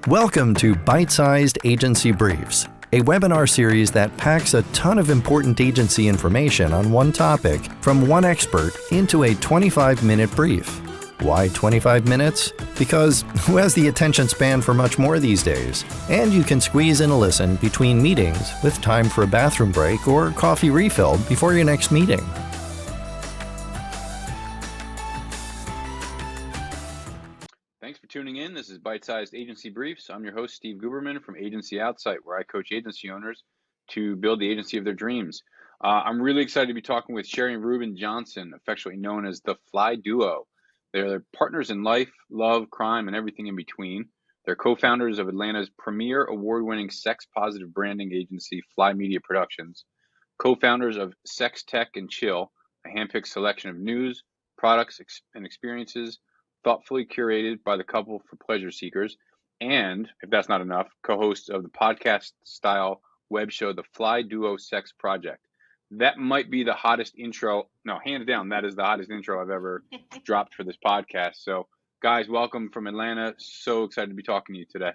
Welcome to Byte-Sized Agency Briefs, a webinar series that packs a ton of important agency information on one topic from one expert into a 25-minute brief. Why 25 minutes? Because who has the attention span for much more these days? And you can squeeze in a listen between meetings with time for a bathroom break or coffee refill before your next meeting. Thanks for tuning in. This is Byte-Sized Agency Briefs. I'm your host, Steve Guberman from Agency Outside, where I coach agency owners to build the agency of their dreams. I'm really excited to be talking with Sherri and Reuben Johnson, affectionately known as the Fly Duo. They're partners in life, love, crime, and everything in between. They're co-founders of Atlanta's premier award-winning sex-positive branding agency, Fly Media Productions, co-founders of Sex Tech and Chill, a handpicked selection of news, products, and experiences thoughtfully curated by the couple for pleasure seekers, and, if that's not enough, co-hosts of the podcast-style web show, The Fly Duo Sex Project. That might be the hottest intro. No, hands down, that is the hottest intro I've ever dropped for this podcast. So, guys, welcome from Atlanta. So excited to be talking to you today.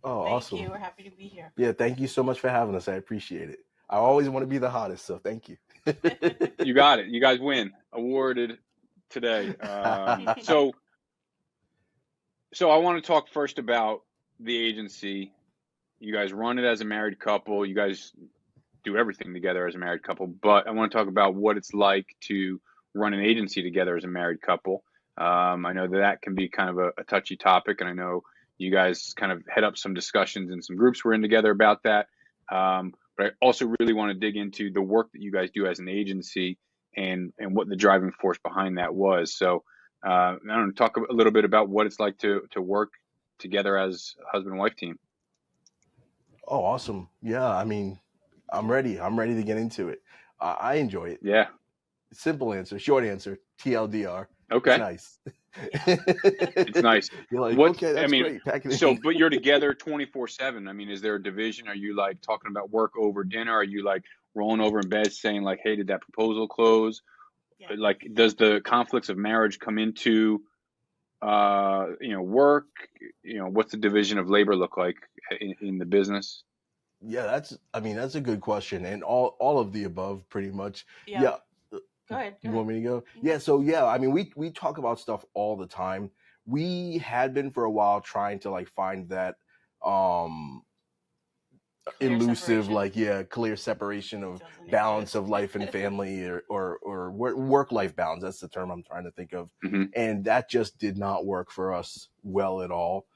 Oh, awesome. Thank you. We're happy to be here. Yeah, thank you so much for having us. I appreciate it. I always want to be the hottest, so thank you. You got it. You guys win. Awarded today. So I want to talk first about the agency. You guys run it as a married couple. You guys do everything together as a married couple, but I want to talk about what it's like to run an agency together as a married couple. I know that can be kind of a touchy topic, and I know you guys kind of head up some discussions and some groups we're in together about that. But I also really want to dig into the work that you guys do as an agency and what the driving force behind that was. So I want to talk a little bit about what it's like to work together as a husband and wife team. Oh, awesome. Yeah, I mean, I'm ready. I'm ready to get into it. I enjoy it. Yeah. Simple answer, short answer, TLDR. Okay. It's nice. It's nice. You're like, What, okay, that's great. Pack it so, in. but you're together 24/7. I mean, is there a division? Are you like talking about work over dinner? Are you like rolling over in bed saying like, hey, did that proposal close? Yeah. Like, does the conflicts of marriage come into, work? What's the division of labor look like in the business? Yeah, that's a good question. And all of the above pretty much. Yeah. Go ahead. You want me to go? Yeah. So yeah, I mean, we talk about stuff all the time. We had been for a while trying to like find that Clear elusive, separation. clear separation of Doesn't balance exist. of life and family or work-life balance. That's the term I'm trying to think of. Mm-hmm. And that just did not work for us well at all.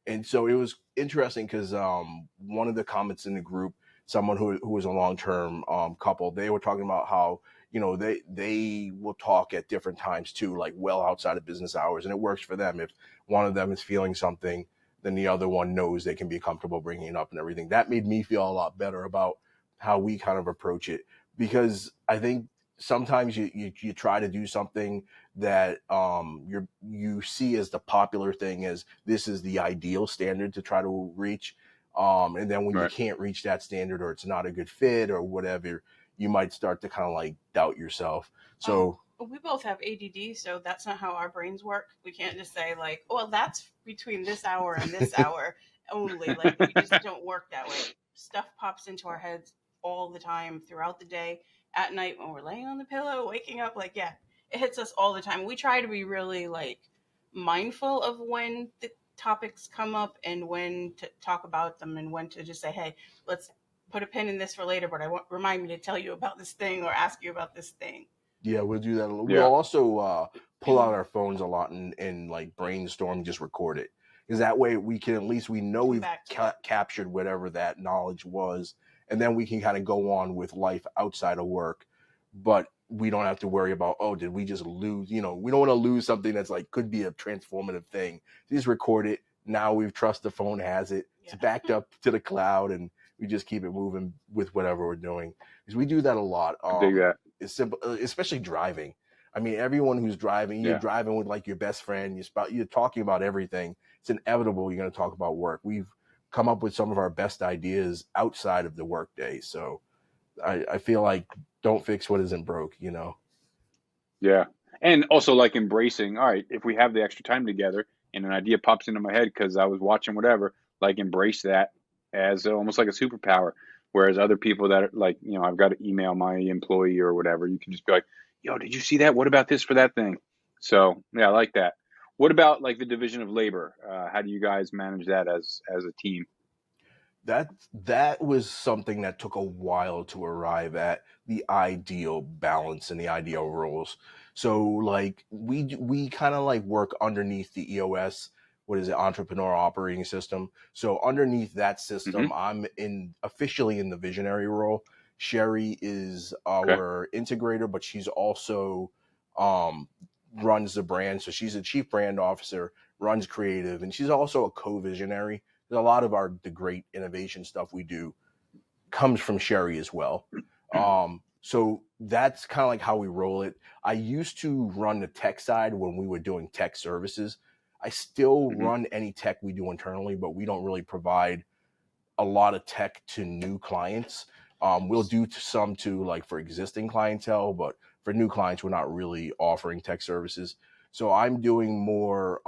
And so it was interesting because one of the comments in the group, someone who was a long-term couple, they were talking about how, they will talk at different times too, like well outside of business hours. And it works for them. If one of them is feeling something, then the other one knows they can be comfortable bringing it up and everything. That made me feel a lot better about how we kind of approach it, because I think sometimes you try to do something that you see as the popular thing, as this is the ideal standard to try to reach. And then when Right. you can't reach that standard, or it's not a good fit or whatever, you might start to kind of like doubt yourself. So We both have ADD, so that's not how our brains work. We can't just say like, well, that's between this hour and this hour only. Like, we just don't work that way. Stuff pops into our heads all the time throughout the day, at night when we're laying on the pillow, waking up. Like, yeah, it hits us all the time. We try to be really like mindful of when the topics come up and when to talk about them and when to just say, hey, let's put a pin in this for later, but remind me to tell you about this thing or ask you about this thing. yeah, we'll do that. Yeah. We'll also pull out our phones a lot and like brainstorm, just record it. Because that way we can, at least we know we've captured whatever that knowledge was. And then we can kind of go on with life outside of work. But we don't have to worry about, oh, did we just lose? We don't want to lose something that's like, could be a transformative thing. Just record it. Now we trust the phone has it. It's backed up to the cloud, and we just keep it moving with whatever we're doing. Because we do that a lot. I dig that. It's simple, especially driving. I mean, everyone who's driving, you're driving with like your best friend, you're talking about everything. It's inevitable you're going to talk about work. We've come up with some of our best ideas outside of the workday. So I feel like don't fix what isn't broke, Yeah. And also like embracing, all right, if we have the extra time together, and an idea pops into my head because I was watching whatever, like embrace that as almost like a superpower. Whereas other people that are like, I've got to email my employee or whatever, you can just be like, yo, did you see that? What about this for that thing? So yeah, I like that. What about like the division of labor? How do you guys manage that as a team? That was something that took a while to arrive at the ideal balance and the ideal roles. So like we kind of like work underneath the EOS, what is it, entrepreneur operating system. So underneath that system, Mm-hmm. I'm officially in the visionary role. Sherri is Okay. our integrator, but she's also um runs the brand. So she's a chief brand officer, runs creative, and she's also a co-visionary. A lot of the great innovation stuff we do comes from Sherri as well. So that's kind of like how we roll it. I used to run the tech side when we were doing tech services. I still Mm-hmm. run any tech we do internally, but we don't really provide a lot of tech to new clients. We'll do some to like for existing clientele, but for new clients, we're not really offering tech services. So I'm doing more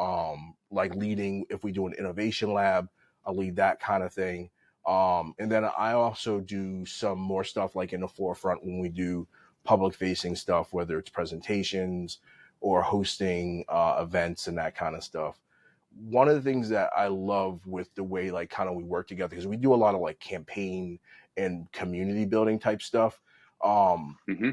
like leading. If we do an innovation lab, I'll lead that kind of thing. And then I also do some more stuff like in the forefront when we do public facing stuff, whether it's presentations or hosting events and that kind of stuff. One of the things that I love with the way like kind of we work together, because we do a lot of like campaign and community building type stuff. Mm-hmm.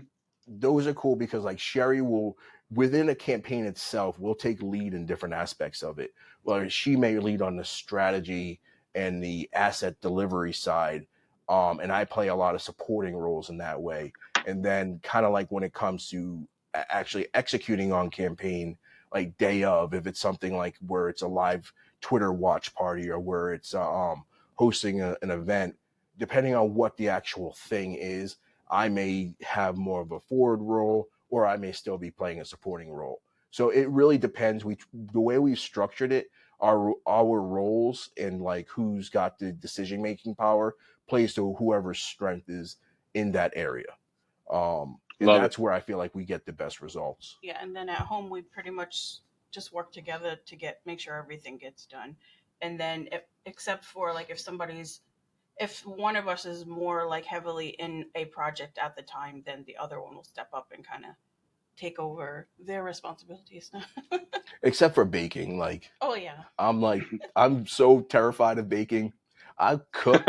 Those are cool because like Sherri will, within a campaign itself, will take lead in different aspects of it. Well, she may lead on the strategy and the asset delivery side. And I play a lot of supporting roles in that way. And then kind of like when it comes to actually executing on campaign, like day of, if it's something like where it's a live Twitter watch party or where it's hosting an event, depending on what the actual thing is, I may have more of a forward role, or I may still be playing a supporting role. So it really depends. The way we've structured it, our roles and like who's got the decision making power plays to whoever's strength is in that area. And Love it. that's where I feel like we get the best results. Yeah, and then at home we pretty much just work together to make sure everything gets done. And then except for like if one of us is more like heavily in a project at the time, then the other one will step up and kind of take over their responsibilities. Except for baking, like Oh yeah. I'm so terrified of baking. I cook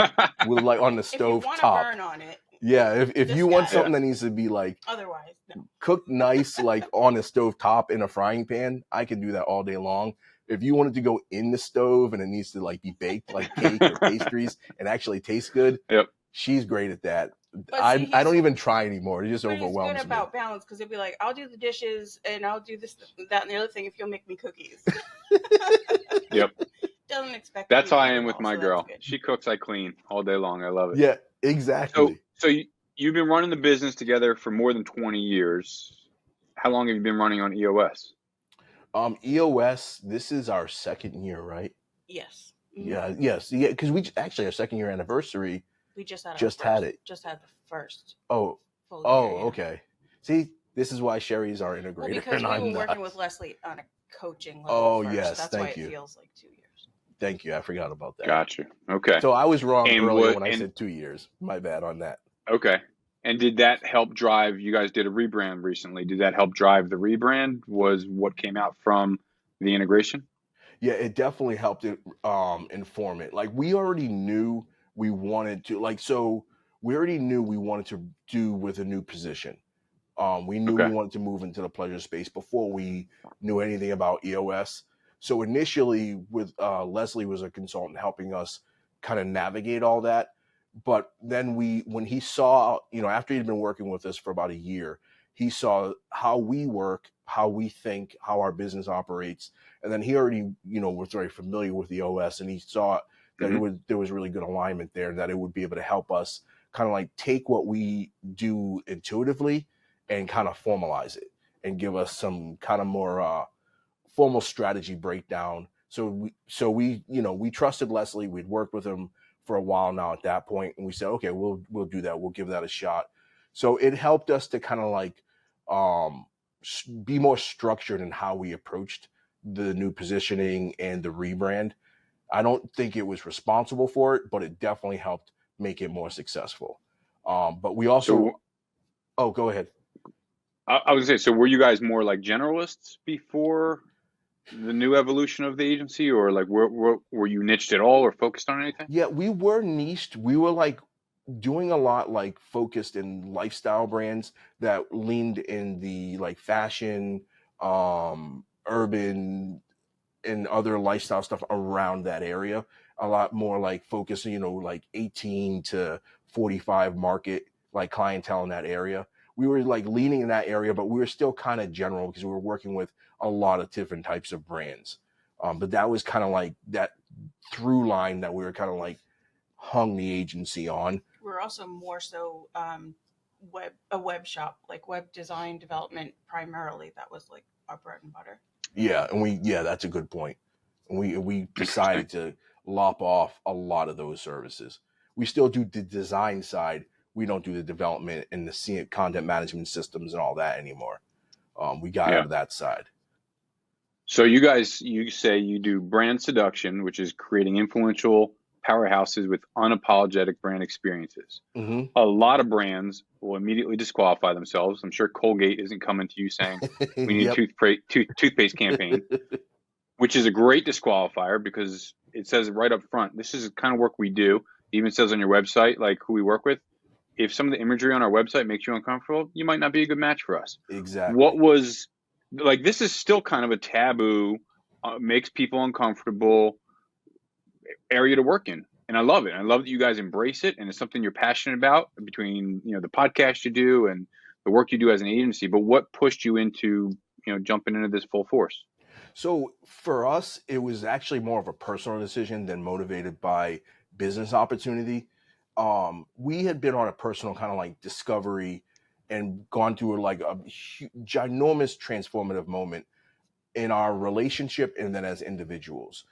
with like on the If you stove want to top. burn on it, Yeah, if this you want guy. something that needs to be like Otherwise, no. cooked nice, like on a stove top in a frying pan, I can do that all day long. If you want it to go in the stove and it needs to like be baked like cake or pastries and actually taste good, Yep. she's great at that. But I see, don't even try anymore. It just But he's good overwhelms me. about balance because he'll be like, I'll do the dishes and I'll do this, that, and the other thing if you'll make me cookies. Yep. Doesn't expect. That's how me I to do am it with all, my so girl. that's good. She cooks, I clean all day long. I love it. Yeah, exactly. So you've been running the business together for more than 20 years. How long have you been running on EOS? EOS, this is our second year, right? Yes. Yeah, yes, yeah, because we actually our second year anniversary. We just had had it. Just had the first. Oh, full oh, year, yeah. okay. See, this is why Sherri's our integrator. Well, because and we I'm were working not. with Leslie on a coaching level. Oh, first. yes, That's thank why you. it feels like 2 years. Thank you. I forgot about that. Gotcha. Okay. So I was wrong And earlier when I said 2 years. My bad on that. Okay. And did that help drive? You guys did a rebrand recently. Did that help drive the rebrand? Was what came out from the integration? Yeah, it definitely helped it inform it. Like we already knew we wanted to we already knew we wanted to do with a new position. We knew Okay. we wanted to move into the pleasure space before we knew anything about EOS. So initially with Leslie was a consultant helping us kind of navigate all that. But then when he saw, after he'd been working with us for about a year, he saw how we work, how we think, how our business operates. And then he already, was very familiar with the OS, and he saw that there was really good alignment there, that it would be able to help us kind of like take what we do intuitively and kind of formalize it and give us some kind of more formal strategy breakdown. So we trusted Leslie. We'd worked with him for a while now at that point, and we said, okay, we'll do that. We'll give that a shot. So it helped us to kind of like be more structured in how we approached the new positioning and the rebrand. I don't think it was responsible for it, but it definitely helped make it more successful. But we also, So go ahead. I was gonna say, so were you guys more like generalists before the new evolution of the agency, or like were you niched at all or focused on anything? Yeah, we were niched. We were like doing a lot like focused in lifestyle brands that leaned in the like fashion, urban, and other lifestyle stuff around that area. A lot more like focused, like 18 to 45 market, like clientele in that area. We were like leaning in that area, but we were still kind of general because we were working with a lot of different types of brands. But that was kind of like that through line that we were kind of like hung the agency on. We're also more so a web shop, like web design development primarily. That was like our bread and butter. Yeah, and that's a good point. And we decided to lop off a lot of those services. We still do the design side. We don't do the development and the content management systems and all that anymore. We got out of that side. So you say you do brand seduction, which is creating influential powerhouses with unapologetic brand experiences. Mm-hmm. A lot of brands will immediately disqualify themselves. I'm sure Colgate isn't coming to you saying we need a toothpaste campaign, which is a great disqualifier because it says right up front, this is the kind of work we do. It even says on your website, like who we work with. If some of the imagery on our website makes you uncomfortable, you might not be a good match for us. Exactly. What was like, this is still kind of a taboo, makes people uncomfortable area to work in. And I love it. I love that you guys embrace it. And it's something you're passionate about between, the podcast you do and the work you do as an agency. But what pushed you into, jumping into this full force? So for us, it was actually more of a personal decision than motivated by business opportunity. We had been on a personal kind of like discovery and gone through like a ginormous transformative moment in our relationship and then as individuals.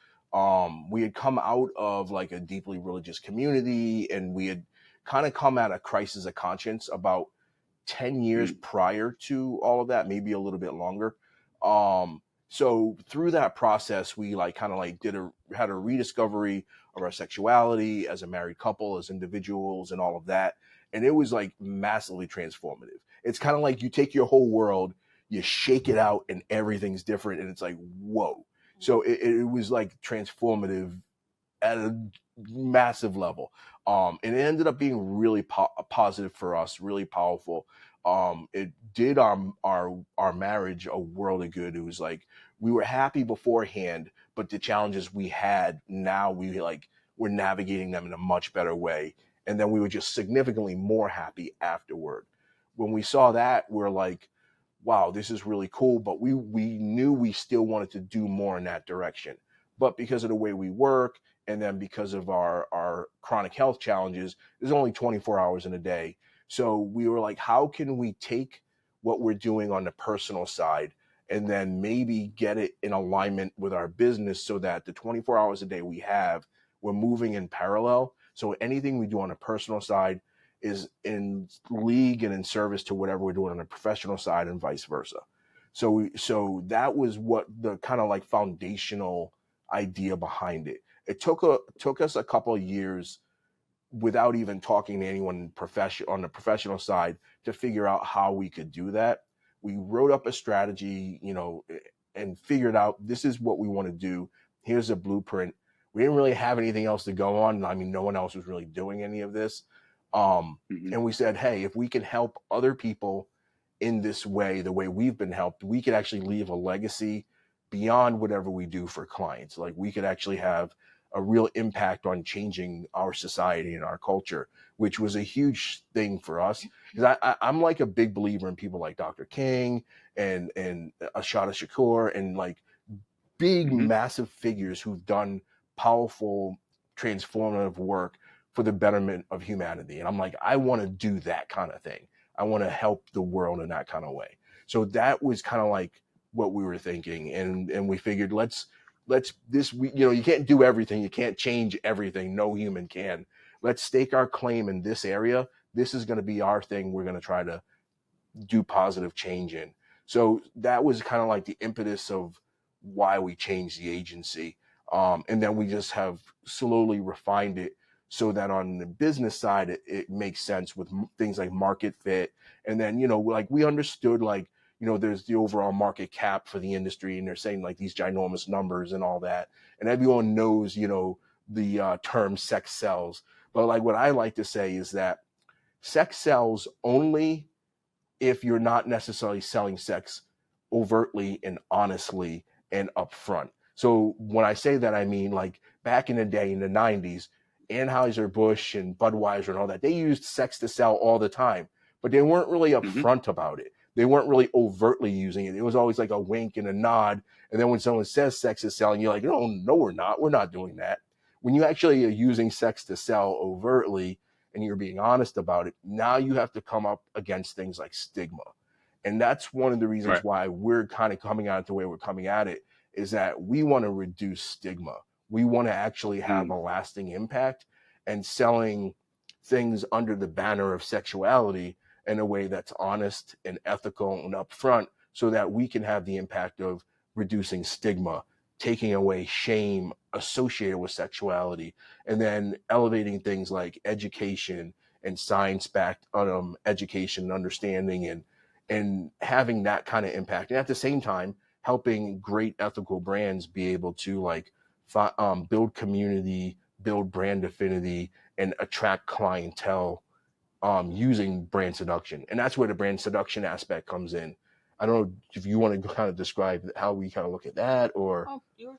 We had come out of like a deeply religious community, and we had kind of come at a crisis of conscience about 10 years prior to all of that, maybe a little bit longer. So through that process, we like kind of like had a rediscovery of our sexuality as a married couple, as individuals, and all of that. And it was like massively transformative. It's kind of like you take your whole world, you shake it out, and everything's different. And it's like, whoa. So it was like transformative at a massive level. And it ended up being really positive for us, really powerful. It did our marriage a world of good. It was like we were happy beforehand, but the challenges we had now, we're navigating them in a much better way. And then we were just significantly more happy afterward. When we saw that, we're like, wow, this is really cool. But we knew we still wanted to do more in that direction. But because of the way we work, and then because of our chronic health challenges, there's only 24 hours in a day. So we were like, how can we take what we're doing on the personal side and then maybe get it in alignment with our business so that the 24 hours a day we have, we're moving in parallel. So anything we do on the personal side is in league and in service to whatever we're doing on the professional side and vice versa. So that was what the kind of like foundational idea behind it. It took us a couple of years without even talking to anyone on the professional side to figure out how we could do that. We wrote up a strategy, and figured out this is what we want to do. Here's a blueprint. We didn't really have anything else to go on. I mean, no one else was really doing any of this. And we said, hey, if we can help other people in this way, the way we've been helped, we could actually leave a legacy beyond whatever we do for clients. Like we could actually have a real impact on changing our society and our culture, which was a huge thing for us. Because I'm like a big believer in people like Dr. King and Ashada Shakur and like big, massive figures who've done powerful, transformative work for the betterment of humanity. And I'm like, I want to do that kind of thing. I want to help the world in that kind of way. So that was kind of like what we were thinking. And we figured, you can't do everything. You can't change everything. No human can. Let's stake our claim in this area. This is going to be our thing. We're going to try to do positive change in. So that was kind of like the impetus of why we changed the agency. And then we just have slowly refined it so that on the business side, it makes sense with things like market fit. And then, like we understood, like, there's the overall market cap for the industry, and they're saying like these ginormous numbers and all that. And everyone knows, the term sex sells. But like what I like to say is that sex sells only if you're not necessarily selling sex overtly and honestly and upfront. So when I say that, I mean like back in the day in the 90s, Anheuser-Busch and Budweiser and all that, they used sex to sell all the time, but they weren't really upfront about it. They weren't really overtly using it. It was always like a wink and a nod. And then when someone says sex is selling, you're like, no, we're not. We're not doing that. When you actually are using sex to sell overtly and you're being honest about it, now you have to come up against things like stigma. And that's one of the reasons why we're kind of coming at it the way we're coming at it, is that we want to reduce stigma. We want to actually have a lasting impact, and selling things under the banner of sexuality in a way that's honest and ethical and upfront, so that we can have the impact of reducing stigma, taking away shame associated with sexuality, and then elevating things like education and science-backed education and understanding, and having that kind of impact. And at the same time, helping great ethical brands be able to like build community, build brand affinity, and attract clientele using brand seduction. And that's where the brand seduction aspect comes in. I don't know if you want to kind of describe how we kind of look at that, or. Oh, you're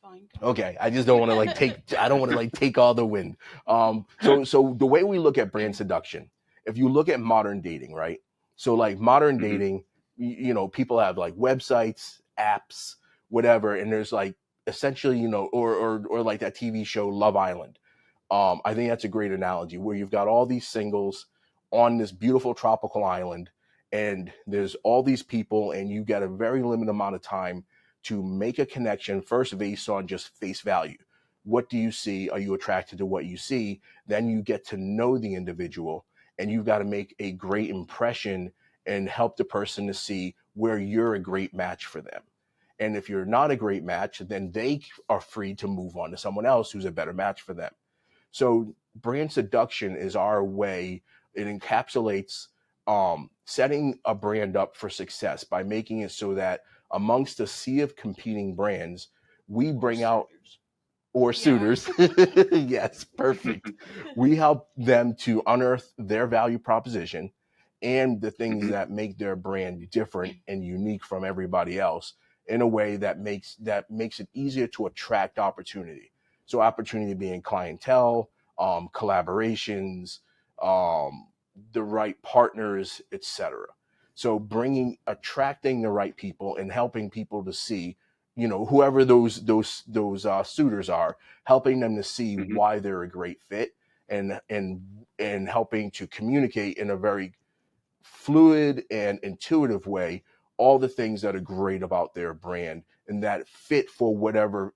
fine. Okay, I just don't want to like take all the wind. So the way we look at brand seduction, if you look at modern dating, right? So like modern dating, people have like websites, apps, whatever, and there's like essentially, or like that TV show Love Island. I think that's a great analogy, where you've got all these singles on this beautiful tropical island, and there's all these people, and you get a very limited amount of time to make a connection, first based on just face value. What do you see? Are you attracted to what you see? Then you get to know the individual, and you've got to make a great impression and help the person to see where you're a great match for them. And if you're not a great match, then they are free to move on to someone else who's a better match for them. So brand seduction is our way. It encapsulates setting a brand up for success by making it so that amongst a sea of competing brands, we bring out, or suitors. Yes, perfect. We help them to unearth their value proposition and the things that make their brand different and unique from everybody else in a way that makes it easier to attract opportunity. So opportunity being clientele, collaborations, the right partners, etc. So attracting the right people and helping people to see, whoever those suitors are, helping them to see why they're a great fit, and helping to communicate in a very fluid and intuitive way all the things that are great about their brand and that fit for whatever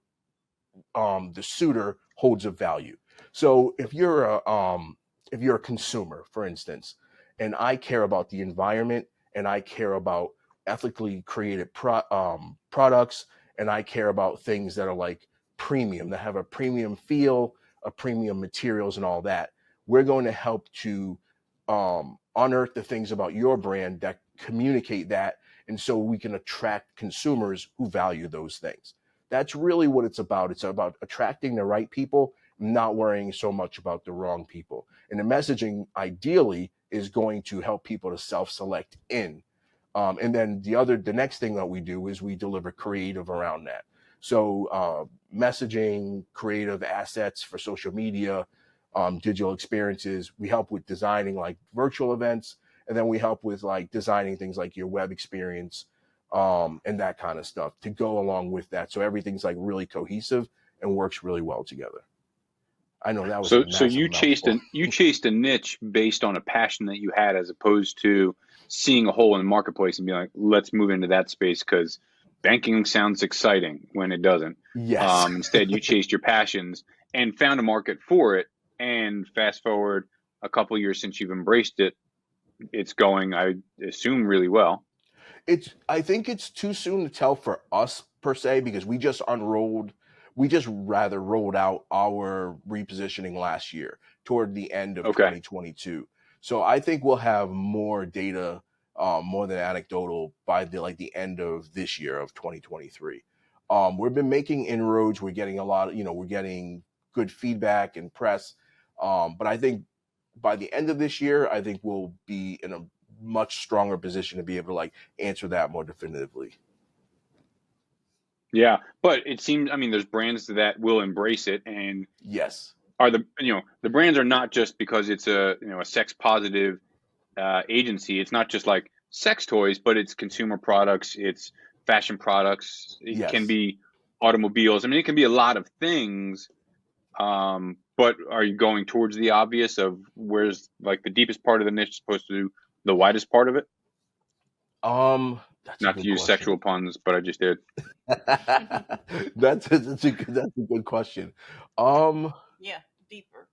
the suitor holds of value. So if you're a consumer, for instance, and I care about the environment, and I care about ethically created products, and I care about things that are like premium, that have a premium feel, a premium materials and all that, we're going to help to unearth the things about your brand that communicate that, and so we can attract consumers who value those things. That's really what it's about. It's about attracting the right people, not worrying so much about the wrong people. And the messaging ideally is going to help people to self-select in. And then the next thing that we do is we deliver creative around that. So messaging, creative assets for social media, digital experiences. We help with designing like virtual events, and then we help with like designing things like your web experience, and that kind of stuff to go along with that. So everything's like really cohesive and works really well together. I know that was so you chased a niche based on a passion that you had, as opposed to seeing a hole in the marketplace and being like, let's move into that space because banking sounds exciting when it doesn't. Yes. Instead, you chased your passions and found a market for it. And fast forward a couple of years since you've embraced it, it's going, I assume, really well. I think it's too soon to tell for us per se, because we just rolled out our repositioning last year toward the end of 2022. So I think we'll have more data, more than anecdotal, by the end of this year of 2023. We've been making inroads. We're getting a lot of, we're getting good feedback and press. But I think by the end of this year, I think we'll be in a much stronger position to be able to answer that more definitively. Yeah, but it seems, there's brands that will embrace it, and yes, are the brands are not just because it's a sex positive agency. It's not just like sex toys, but it's consumer products, it's fashion products. It can be automobiles. It can be a lot of things. But are you going towards the obvious of where's the deepest part of the niche supposed to do the widest part of it? That's not to use sexual puns, but I just did. That's a good question. Yeah, deeper.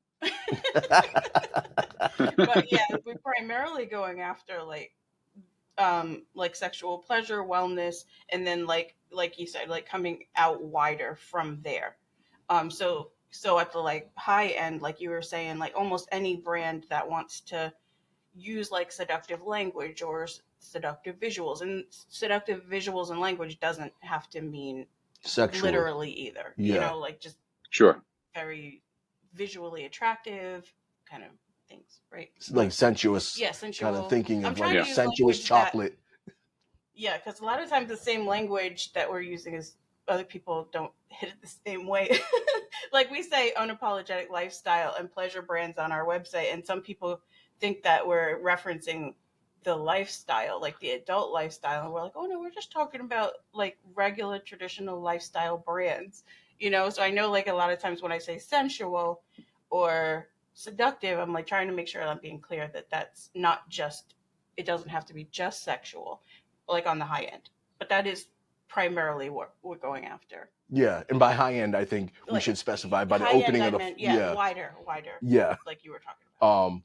But yeah, we're primarily going after sexual pleasure, wellness, and then like you said, coming out wider from there. So at the high end, like you were saying, almost any brand that wants to use seductive language or seductive visuals, and seductive visuals and language doesn't have to mean sexual literally either. Yeah. Just sure, very visually attractive kind of things, right? Sensuous. Yeah, sensual. Kind of thinking of sensuous chocolate. Yeah, because a lot of times the same language that we're using is other people don't hit it the same way. We say unapologetic lifestyle and pleasure brands on our website, and some people think that we're referencing the lifestyle, the adult lifestyle, and we're like, oh no, we're just talking about regular traditional lifestyle brands, So I know a lot of times when I say sensual or seductive, I'm trying to make sure I'm being clear that that's not just, it doesn't have to be just sexual, on the high end, but that is primarily what we're going after. Yeah, and by high end, I think we should specify by the opening of the wider. Yeah, like you were talking about.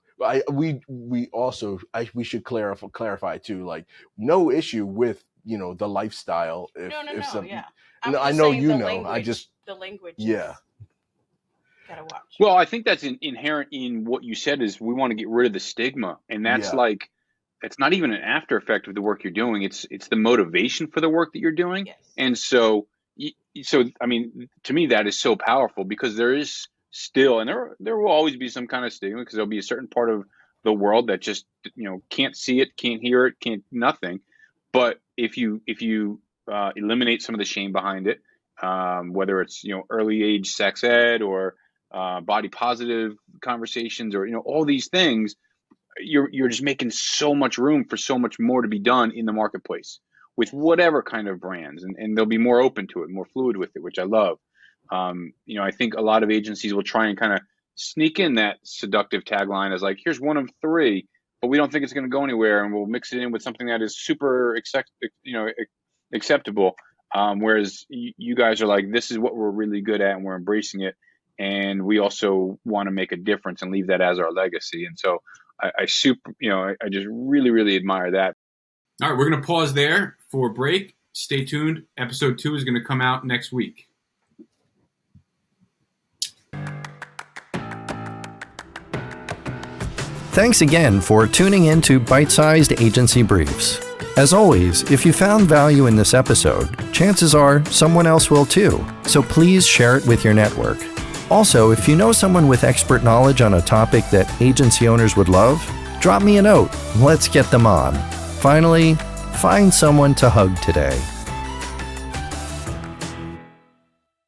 We should clarify too. No issue with the lifestyle. No. I know the language. Yeah. Gotta watch. Well, I think that's inherent in what you said. Is we want to get rid of the stigma, and that's it's not even an after effect of the work you're doing. It's the motivation for the work that you're doing. Yes. And so to me, that is so powerful, because there is still, and there will always be some kind of stigma, because there'll be a certain part of the world that just can't see it, can't hear it, can't nothing. But if you eliminate some of the shame behind it, whether it's early age sex ed or body positive conversations, or all these things, you're just making so much room for so much more to be done in the marketplace with whatever kind of brands, and they'll be more open to it, more fluid with it, which I love. I think a lot of agencies will try and kind of sneak in that seductive tagline as here's one of three, but we don't think it's going to go anywhere, and we'll mix it in with something that is super acceptable. Whereas you guys are this is what we're really good at, and we're embracing it, and we also want to make a difference and leave that as our legacy. And so I just really, really admire that. All right, we're going to pause there for a break. Stay tuned. Episode 2 is going to come out next week. Thanks again for tuning in to Byte-Sized Agency Briefs. As always, if you found value in this episode, chances are someone else will too, so please share it with your network. Also, if you know someone with expert knowledge on a topic that agency owners would love, drop me a note. Let's get them on. Finally, find someone to hug today.